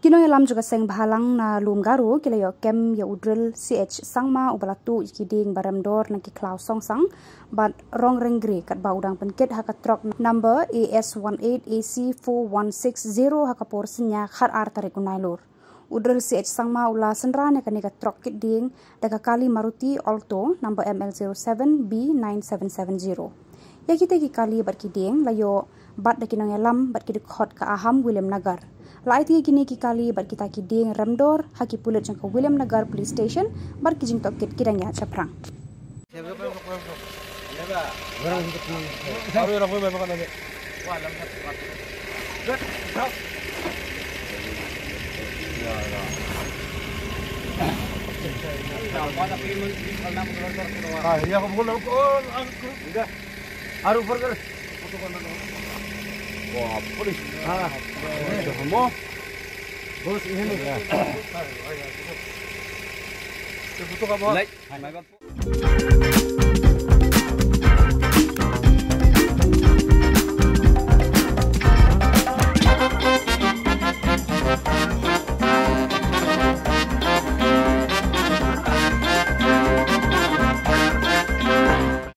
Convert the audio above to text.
nongialam juga seng bhalang na lum Garo kilayo kem ya Drill Ch Sangma ubalatu Dieng remdor na khlaw Songsang bat Rongrenggre katba udang pynkit haka trok number AS18AC4160 haka por synia tarik Nailur. Drill Ch Sangma ula synran ya kanika trok kit Dieng daga kali Maruti Alto number ML07B9770. Ya kita kali bat Dieng layo bat daki nongialam bat dkhot ka Aham Williamnagar. Aiti kine kali bat kita Dieng remdor haki pulit jong Williamnagar Police Station bar kijing tokit kirangya chaprang. Wah, polis. Semua. Bos ini nih.